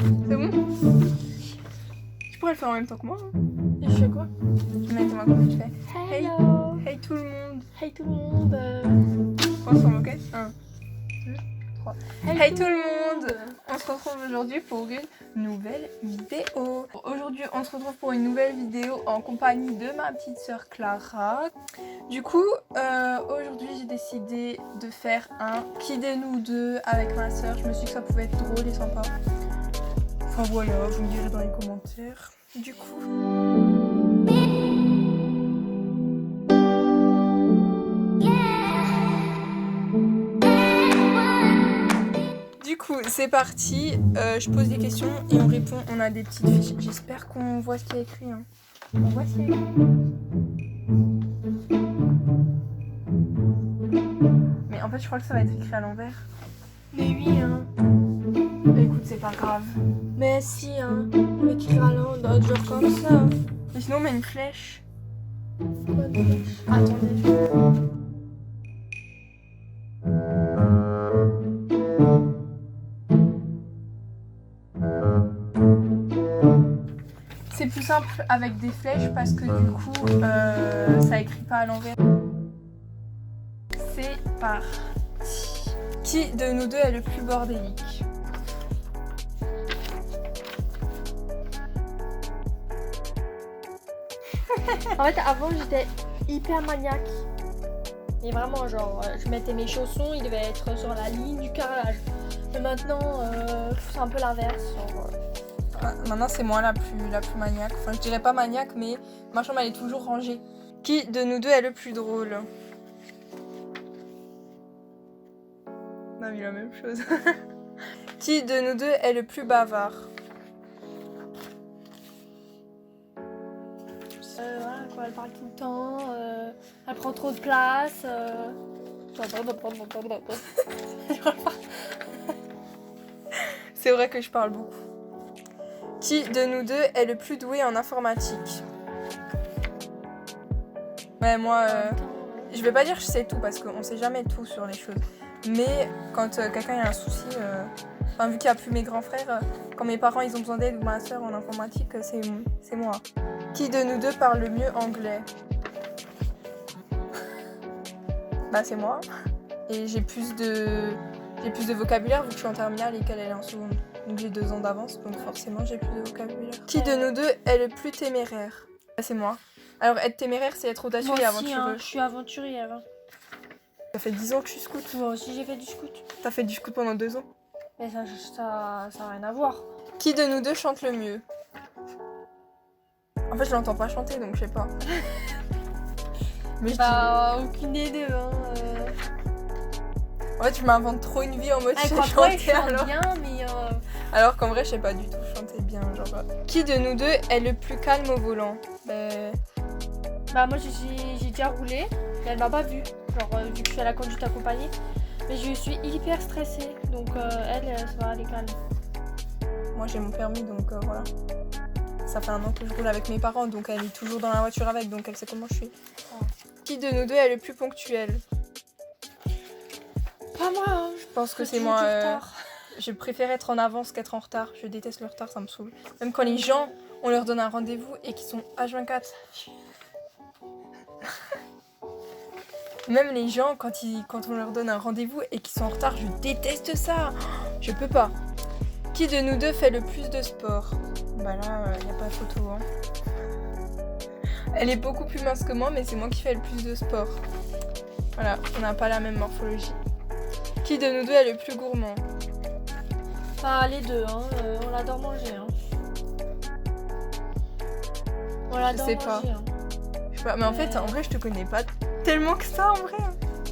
C'est bon? Tu pourrais le faire en même temps que moi. Hein. Et je fais quoi? Mais dis-moi comment tu fais. Hello. Hey tout le monde. Hey tout le monde. Ensemble, ok? 1, 2, 3. Hey, Hey tout le monde. On se retrouve aujourd'hui pour une nouvelle vidéo. Aujourd'hui, on se retrouve pour une nouvelle vidéo en compagnie de ma petite sœur Clara. Du coup, aujourd'hui, j'ai décidé de faire un qui de nous deux avec ma sœur. Je me suis dit que ça pouvait être drôle et sympa. Enfin voilà, vous me direz dans les commentaires. Du coup... Du coup, c'est parti. Je pose des questions et on répond. On a des petites fiches. J'espère qu'on voit ce qu'il y a écrit. Hein. On voit ce qu'il y a écrit. Mais en fait, je crois que ça va être écrit à l'envers. Mais oui, hein. Écoute, c'est pas grave. Mais si, hein. On va écrire à l'envers, genre comme ça. Mais sinon, on met une flèche. Quoi de flèche? Attendez. C'est plus simple avec des flèches parce que du coup, ça écrit pas à l'envers. C'est parti. Qui de nous deux est le plus bordélique? En fait, avant, j'étais hyper maniaque. Et vraiment, genre, je mettais mes chaussons, ils devaient être sur la ligne du carrelage. Mais maintenant, c'est un peu l'inverse. Maintenant, c'est moi la plus maniaque. Enfin, je dirais pas maniaque, mais ma chambre, elle est toujours rangée. Qui de nous deux est le plus drôle? On a mis la même chose. Qui de nous deux est le plus bavard? Voilà, quoi, elle parle tout le temps, elle prend trop de place. C'est vrai que je parle beaucoup. Qui de nous deux est le plus doué en informatique? Ouais, moi, je vais pas dire que je sais tout parce qu'on sait jamais tout sur les choses. Mais quand quelqu'un a un souci, enfin, vu qu'il n'y a plus mes grands frères, quand mes parents ils ont besoin d'aide ou ma soeur en informatique, c'est moi. Qui de nous deux parle le mieux anglais? Bah c'est moi. Et j'ai plus de vocabulaire vu que je suis en terminale et qu'elle est en seconde. Donc j'ai 2 ans d'avance, donc forcément j'ai plus de vocabulaire. Qui de nous deux est le plus téméraire? Bah, c'est moi. Alors être téméraire, c'est être audacieux et aventureux. Hein, je suis aventurière. Hein. Ça fait 10 ans que je suis scout. Moi aussi j'ai fait du scout. T'as fait du scout pendant 2 ans. Mais ça a rien à voir. Qui de nous deux chante le mieux? En fait, je l'entends pas chanter, donc je sais pas. Mais je Bah, aucune des deux. Hein, En fait, je m'invente trop une vie en mode je sais je chanter chante alors. bien, mais... Alors qu'en vrai, je sais pas du tout chanter bien. Genre... Qui de nous deux est le plus calme au volant? Bah, moi j'ai déjà roulé, mais elle m'a pas vue. Genre, vu que je fais la conduite accompagnée. Mais je suis hyper stressée, donc elle, ça va, elle est calme. Moi, j'ai mon permis, donc voilà. Ça fait 1 an que je roule avec mes parents, donc elle est toujours dans la voiture avec, donc elle sait comment je suis. Oh. Qui de nous deux est le plus ponctuel? Pas moi, hein. Je pense que c'est moi. Je préfère être en avance qu'être en retard. Je déteste le retard, ça me saoule. Même quand les gens, on leur donne un rendez-vous et qu'ils sont H24. Même les gens, quand on leur donne un rendez-vous et qu'ils sont en retard, je déteste ça. Je peux pas. Qui de nous deux fait le plus de sport? Bah là, y a pas photo. Hein. Elle est beaucoup plus mince que moi, mais c'est moi qui fais le plus de sport. Voilà, on n'a pas la même morphologie. Qui de nous deux est le plus gourmand? Enfin, les deux, hein. On adore manger. Hein. On adore sais manger. pas. Hein. Je sais pas, mais en fait, en vrai, je te connais pas tellement que ça, en vrai.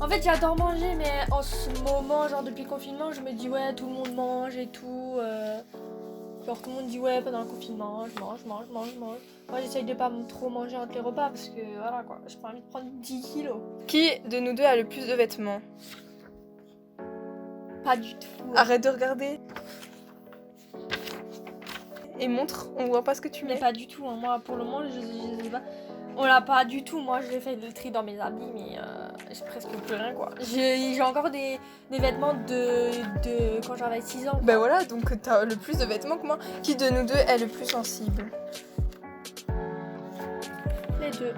En fait, j'adore manger, mais en ce moment, genre depuis le confinement, je me dis ouais, tout le monde mange et tout. Genre tout le monde dit ouais, pendant le confinement, je mange. Moi, j'essaye de pas trop manger entre les repas parce que voilà quoi, j'ai pas envie de prendre 10 kilos. Qui de nous deux a le plus de vêtements? Pas du tout. Arrête de regarder. Et montre, on voit pas ce que tu Mais mets. pas du tout, hein. Moi pour le moment, je sais pas. On l'a pas du tout. Moi, j'ai fait le tri dans mes habits, mais j'ai presque plus rien quoi. J'ai encore des vêtements de quand j'avais 6 ans. Ben voilà, donc t'as le plus de vêtements que moi. Qui de nous deux est le plus sensible? Les deux.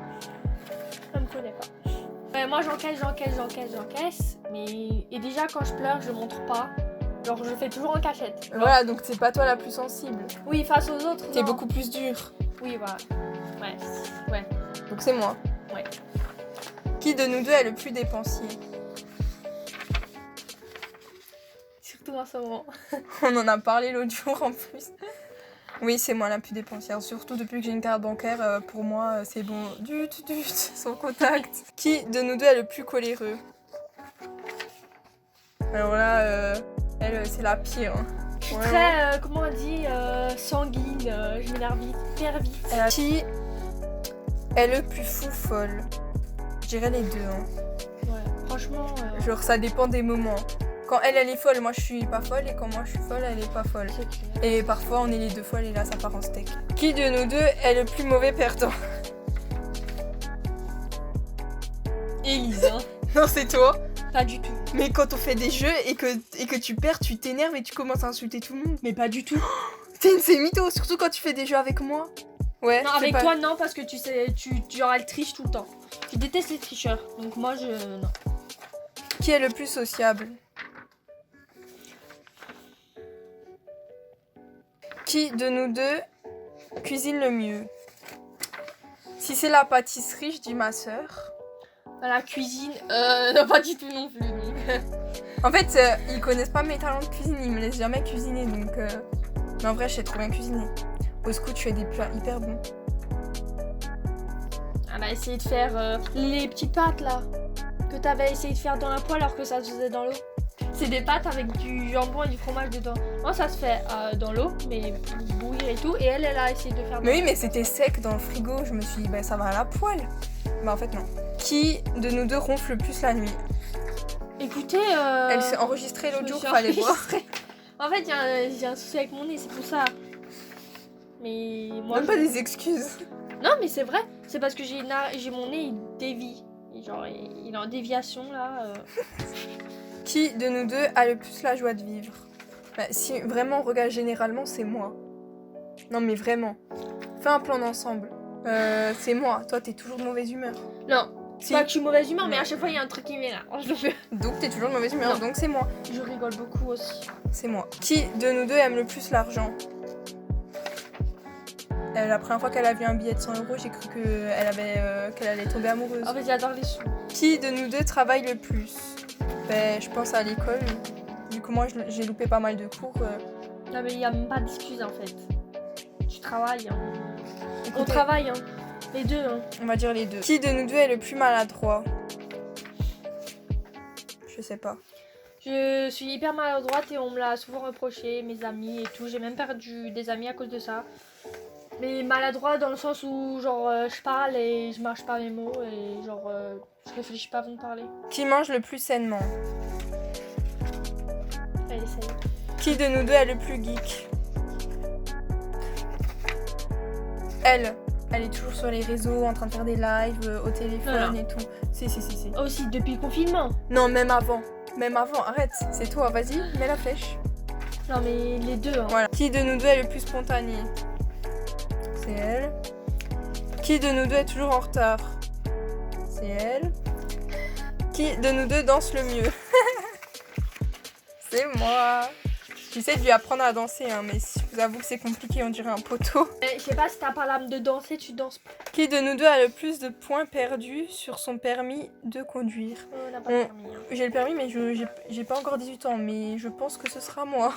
Ça me connaît pas. Moi j'encaisse. Mais et déjà quand je pleure, je montre pas. Genre je fais toujours en cachette. Genre, Voilà, donc c'est pas toi la plus sensible. oui, face aux autres. T'es non. beaucoup plus dure. Oui, voilà. Ouais. Donc c'est moi. Ouais. Qui de nous deux est le plus dépensier? Surtout en ce moment. On en a parlé l'autre jour en plus. Oui, c'est moi la plus dépensière. Surtout depuis que j'ai une carte bancaire, pour moi, c'est bon. Dut, sans contact. Qui de nous deux est le plus coléreux? Alors là, elle, c'est la pire. Hein. Je suis Vraiment. très, comment on dit, sanguine. Je m'énerve hyper vite. Qui est le plus fou folle? Je dirais les deux. Hein. Ouais, franchement. Genre, ça dépend des moments. Quand elle est folle, moi je suis pas folle. Et quand moi je suis folle, elle est pas folle. C'est clair. Et parfois on est les deux folles et là ça part en steak. Qui de nous deux est le plus mauvais perdant? Élise, hein. Non, c'est toi. Pas du tout. Mais quand on fait des jeux et que tu perds, tu t'énerves et tu commences à insulter tout le monde. Mais pas du tout. C'est mytho, surtout quand tu fais des jeux avec moi. Ouais. Non, c'est avec pas- toi, non, parce que tu sais, genre, elle triche tout le temps. Je déteste les tricheurs. Donc moi, non. Qui est le plus sociable? Qui de nous deux cuisine le mieux? Si c'est la pâtisserie, je dis ma sœur. À la cuisine, non, pas du tout non plus. Donc. En fait, ils connaissent pas mes talents de cuisine, ils me laissent jamais cuisiner, donc... Mais en vrai, je sais trop bien cuisiner. Au scout, je fais des plats hyper bons. Elle a essayé de faire les petites pâtes là que t'avais essayé de faire dans la poêle alors que ça se faisait dans l'eau. C'est des pâtes avec du jambon et du fromage dedans. Moi ça se fait dans l'eau mais bouillir et tout. Et elle a essayé de faire. Mais oui, mais c'était sec dans le frigo, je me suis dit, bah ça va à la poêle. Bah en fait, non. Qui de nous deux ronfle le plus la nuit? Écoutez, Elle s'est enregistrée je l'autre me jour, suis fallait voir. enregistrée. En fait, j'ai un souci avec mon nez, c'est pour ça. Mais moi. Même pas des excuses. Non, mais c'est vrai. C'est parce que j'ai mon nez, il dévie. Et genre, il est en déviation là. Qui de nous deux a le plus la joie de vivre? Bah, si vraiment on regarde généralement, c'est moi. Non mais vraiment. Fais un plan d'ensemble. C'est moi. Toi, t'es toujours de mauvaise humeur. Non, Si. c'est pas que je suis mauvaise humeur, mais Non. à chaque fois il y a un truc qui m'énerve. Donc t'es toujours de mauvaise humeur, Non. donc c'est moi. Je rigole beaucoup aussi. C'est moi. Qui de nous deux aime le plus l'argent? La première fois qu'elle a vu un billet de 100 €, j'ai cru qu'elle allait tomber amoureuse. En fait, j'adore les sous. Qui de nous deux travaille le plus? Ben, je pense à l'école. Du coup, moi, j'ai loupé pas mal de cours. Non, mais il n'y a même pas d'excuse en fait. Tu travailles. Hein. On Écoutez, travaille, hein. Les deux. Hein. on va dire les deux. Qui de nous deux est le plus maladroit? Je sais pas. Je suis hyper maladroite et on me l'a souvent reproché, mes amis et tout. J'ai même perdu des amis à cause de ça. Mais maladroit dans le sens où genre je parle et je marche pas mes mots et genre je réfléchis pas avant de parler. Qui mange le plus sainement? Elle essaye. Qui de nous deux est le plus geek? Elle est toujours sur les réseaux en train de faire des lives au téléphone Non. et tout. Si. Aussi depuis le confinement. Non, même avant, arrête. C'est toi, vas-y, mets la flèche. Non mais les deux. Hein. Voilà. Qui de nous deux est le plus spontané? C'est elle. Qui de nous deux est toujours en retard? C'est elle. Qui de nous deux danse le mieux? C'est moi. J'essaie de lui apprendre à danser, hein, mais je vous avoue que c'est compliqué, on dirait un poteau. Je sais pas si t'as pas l'âme de danser, tu danses pas. Qui de nous deux a le plus de points perdus sur son permis de conduire? On n'a pas de permis. Hein. J'ai le permis, mais j'ai pas encore 18 ans, mais je pense que ce sera moi.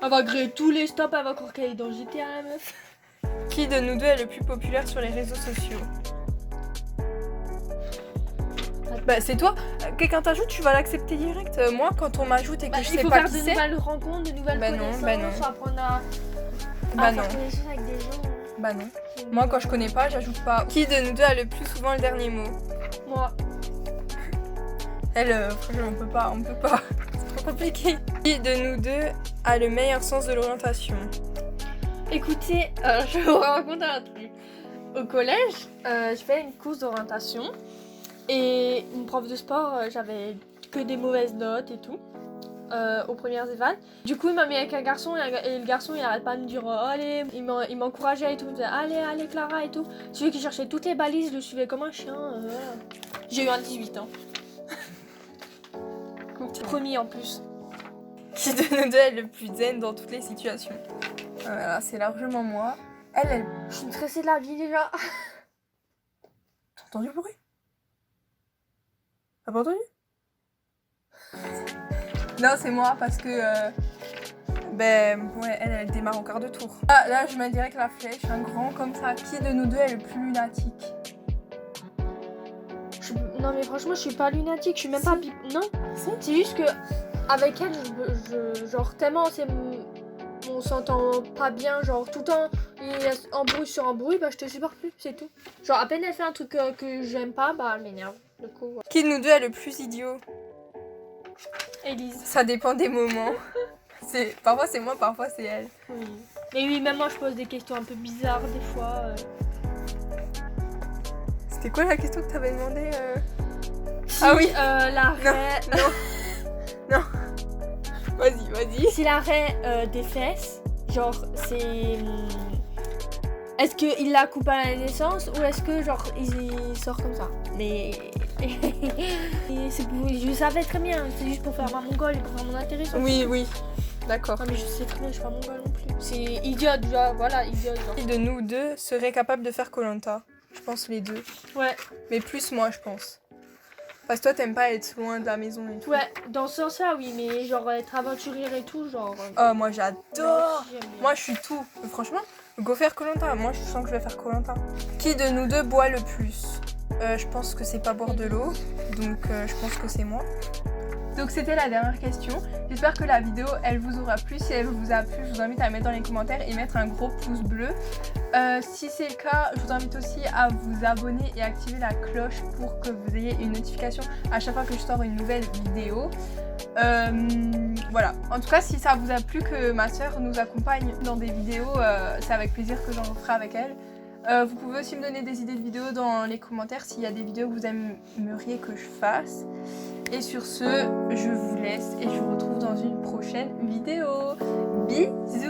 Elle va créer tous les stops, elle va croire qu'elle est dans GTA la meuf. Qui de nous deux est le plus populaire sur les réseaux sociaux? Bah c'est toi, quelqu'un t'ajoute, tu vas l'accepter direct. Moi quand on m'ajoute et que je il sais faut pas faire qui de c'est, nouvelles rencontres, de nouvelles Bah non, connaissances, bah non. apprendre à bah non, faire connaissance avec des gens. bah non. Moi quand je connais pas, j'ajoute pas. Qui de nous deux a le plus souvent le dernier mot? Moi. Elle, franchement on peut pas. C'est trop compliqué. Qui de nous deux a le meilleur sens de l'orientation? Écoutez, je vais vous raconter un truc. Au collège, je fais une course d'orientation Et mon prof de sport, j'avais que des mauvaises notes et tout. Aux premières éval. Du coup, il m'a mis avec un garçon et le garçon il arrête pas de me dire allez, il m'encourageait et tout, il me disait allez Clara et tout. Celui qui cherchait toutes les balises, je le suivais comme un chien. Voilà. J'ai eu un 18 ans. Promis en plus. Qui de nous deux est le plus zen dans toutes les situations? Voilà, c'est largement moi. Elle... Je suis stressée de la vie déjà. T'as entendu le bruit? T'as pas entendu? Non, c'est moi parce que ouais, elle démarre au quart de tour. Là, je mets direct la flèche, un grand comme ça. Qui de nous deux est le plus lunatique? Non mais franchement, je suis pas lunatique, je suis même Si. pas non. Si. C'est juste que avec elle, genre tellement on s'entend pas bien, genre tout le temps il y a embrouille sur embrouille, bah je te supporte plus, c'est tout. Genre à peine elle fait un truc que j'aime pas, bah elle m'énerve. Du coup, ouais. Qui de nous deux est le plus idiot? Élise. Ça dépend des moments. Parfois c'est moi, parfois c'est elle. Oui. Mais oui, même moi je pose des questions un peu bizarres des fois. C'était quoi la question que t'avais demandé Si, Ah oui. l'arrêt. Non. Vas-y. Si l'arrêt des fesses, genre c'est. Est-ce qu'il la coupe à la naissance ou est-ce que genre il sort comme ça? Mais. Je savais très bien, c'est juste pour faire ma mongole et pour faire mon intéressant. Oui. D'accord. Non mais je sais très bien, je suis pas mongole non plus. C'est idiot déjà, voilà, idiot. Genre. Qui de nous deux serait capable de faire Koh-Lanta? Je pense les deux. Ouais. Mais plus moi, je pense. Parce que toi, t'aimes pas être loin de la maison et tout. Ouais, dans ce sens-là, oui, mais genre être aventurière et tout, genre. Oh, moi j'adore. J'aime bien. Moi, je suis tout. Franchement, go faire Koh-Lanta. Moi, je sens que je vais faire Koh-Lanta. Qui de nous deux boit le plus? Je pense que c'est pas boire de l'eau. Donc, je pense que c'est moi. Donc c'était la dernière question. J'espère que la vidéo elle vous aura plu. Si elle vous a plu, je vous invite à mettre dans les commentaires et mettre un gros pouce bleu. Si c'est le cas, je vous invite aussi à vous abonner et activer la cloche pour que vous ayez une notification à chaque fois que je sors une nouvelle vidéo. Voilà. En tout cas, si ça vous a plu que ma soeur nous accompagne dans des vidéos, c'est avec plaisir que j'en ferai avec elle. Vous pouvez aussi me donner des idées de vidéos dans les commentaires s'il y a des vidéos que vous aimeriez que je fasse. Et sur ce, je vous laisse et je vous retrouve dans une prochaine vidéo. Bisous!